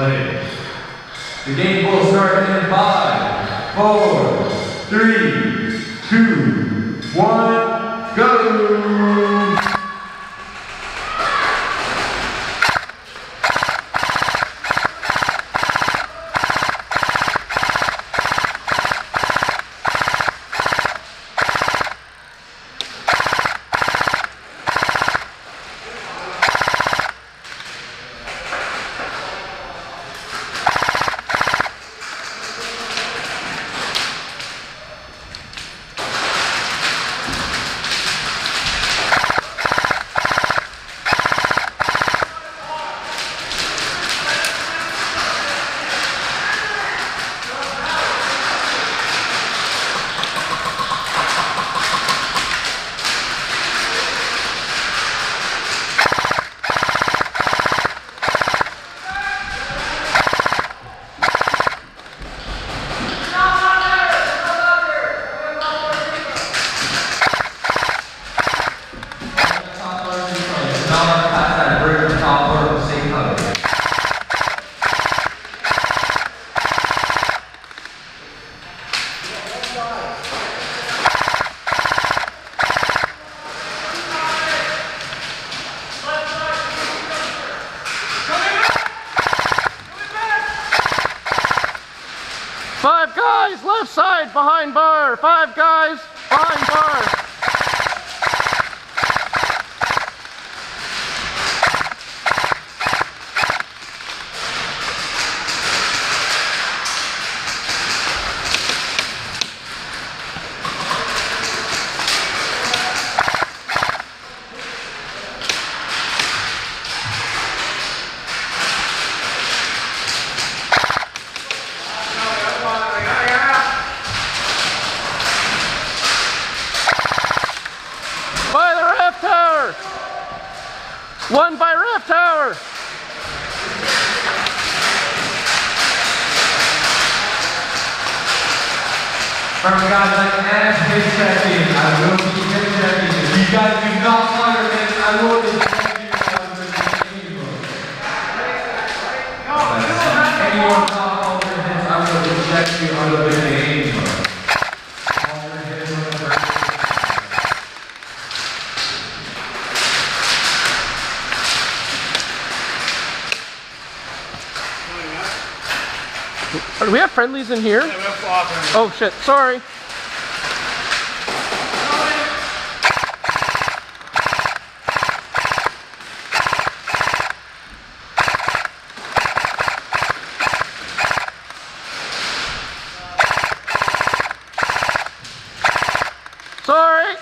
The game will start in 5, 4, 3, 2, 1, go! Five guys, left side, behind bar. 5 guys, behind bar. By the ref tower! 1 by ref tower! Remember guys, I am hit checking. I will be hit checking. If you guys do not fire this, I will be checking you out of the game. If anyone not all your hits, I will eject you out of the game. All your hits on the first. Do we have friendlies in here? Oh shit, sorry. Sorry.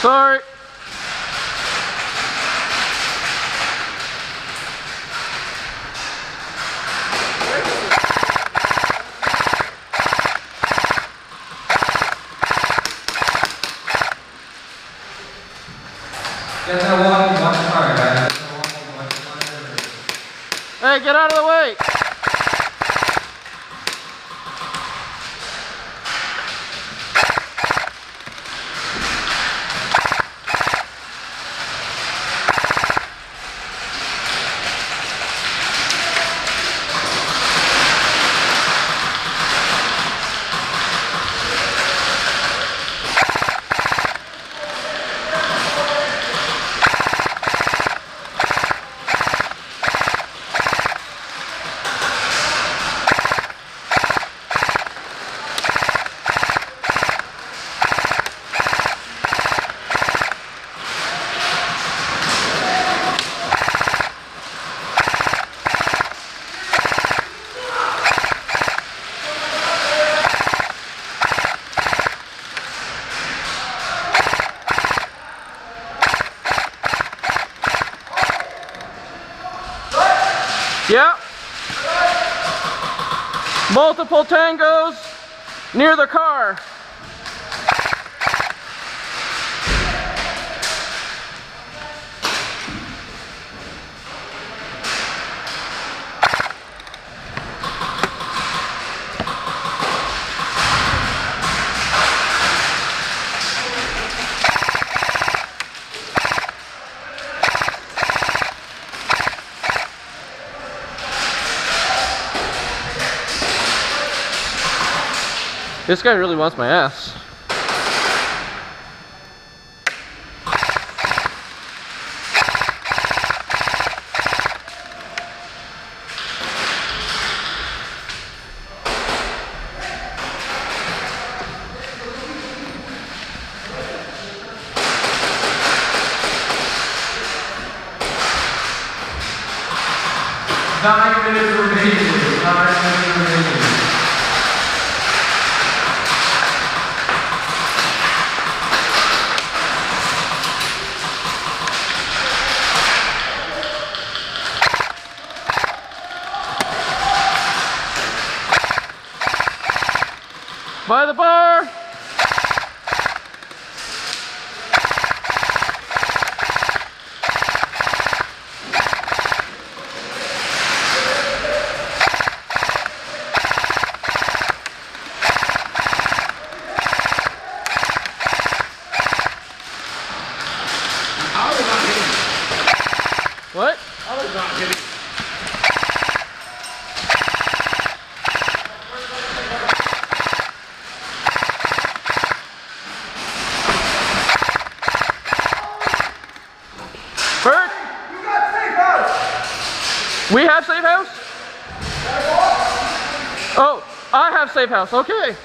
Sorry. Guys, I walk you much hard, guys. Hey, get out of the way. Multiple tangos near the car. This guy really wants my ass. Nine minutes remaining. 9 minutes remaining. By the bar. What? I was not kidding. Bert? You got safe house! We have safe house? Oh, I have safe house, okay.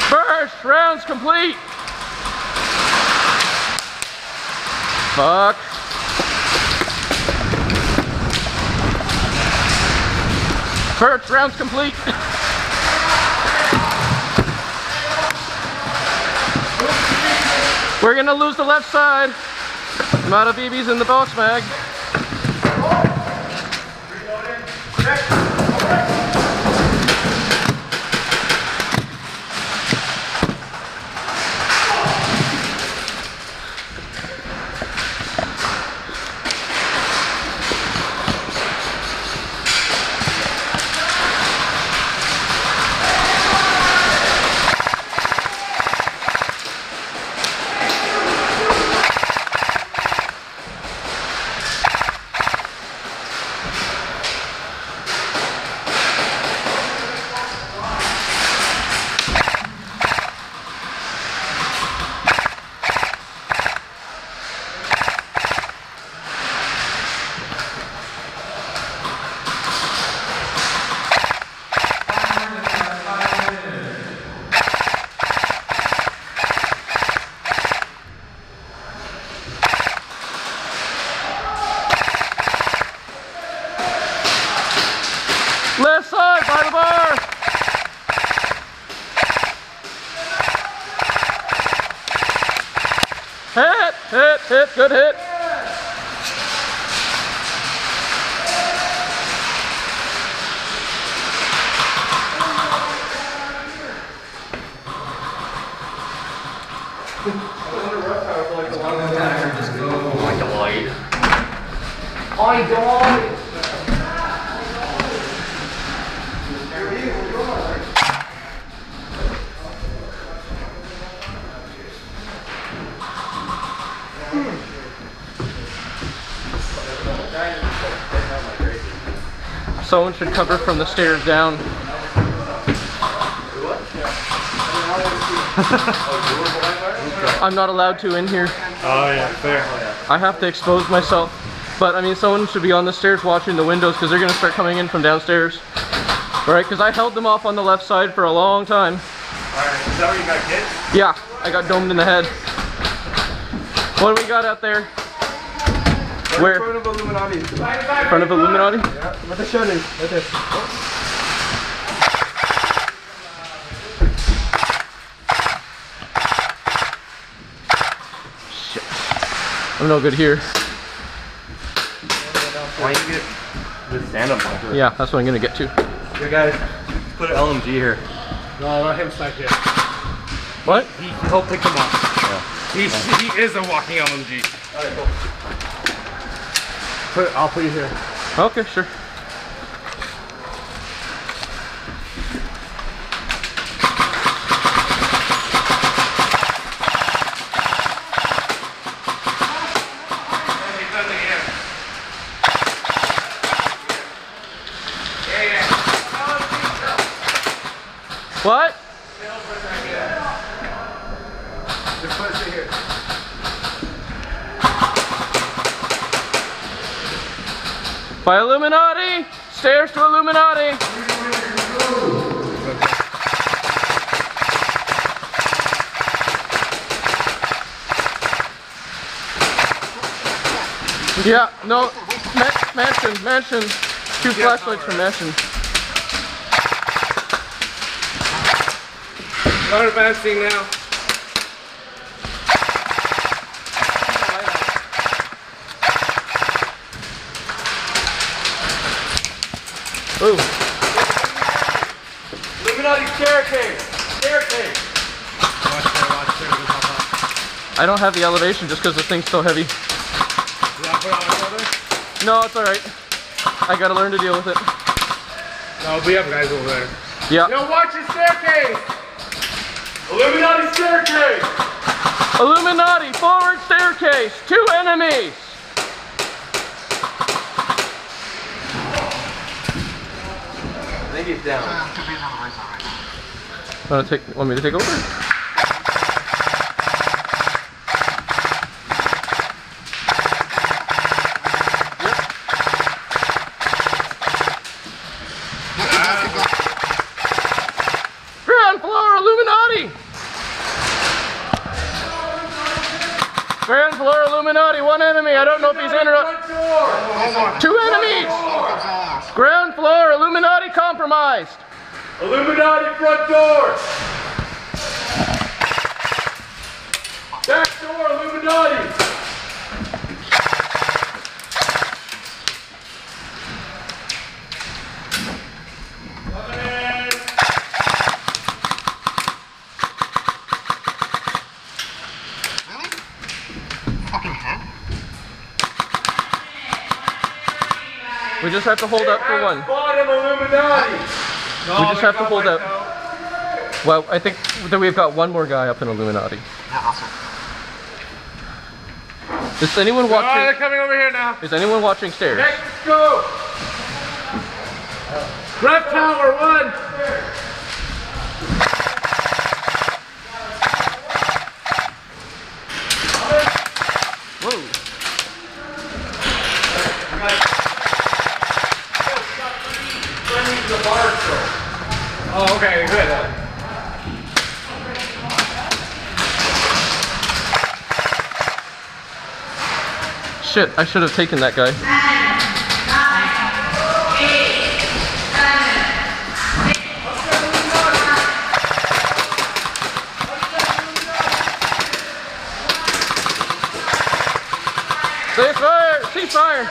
First round's complete. Fuck. First round's complete. We're gonna lose the left side. I'm out of BBs in the box mag. Left side by the bar. Hit, hit, hit, good hit. Like a light. My God! Someone should cover from the stairs down. I'm not allowed to in here. Oh yeah, fair. I have to expose myself. But I mean, someone should be on the stairs watching the windows because they're going to start coming in from downstairs. Alright, because I held them off on the left side for a long time. Alright, is that where you got hit? Yeah, I got domed in the head. What do we got out there? Where? In front of Illuminati. In front of Illuminati? Yeah, where the shed is. Right there. I'm no good here. Why don't you get the stand-up bunker? Yeah, that's what I'm gonna get to. Here guys, put an LMG here. No, let him stack here. What? He'll pick him up. Yeah. He is a walking LMG. Alright, go. I'll put you here. Okay, sure. What? Just put it here. By Illuminati! Stairs to Illuminati! Yeah, no, mansion. 2 flashlights from mansion. Start advancing now. Ooh. Illuminati staircase! Staircase! Watch there, I don't have the elevation just because the thing's so heavy. You want to put it on my shoulder? No, it's alright. I gotta learn to deal with it. No, we have guys over there. Yeah. Yo, watch your staircase! Illuminati staircase! Illuminati, forward staircase, 2 enemies! I think he's down. Want me to take over? Ground floor, Illuminati! Ground floor, Illuminati, 1 enemy. I don't know if he's in or out. 2 enemies! Ground floor, Illuminati compromised. Illuminati front door! Back door, Illuminati! We just have to hold up for 1. Bottom Illuminati! We just have to hold out. Well, I think that we've got 1 more guy up in Illuminati. Is anyone Oh, they're watching? coming over here now. Is anyone watching stairs? Next, go! Ref tower 1! Whoa! Oh, okay, good. Shit! I should have taken that guy. Ceasefire! Ceasefire!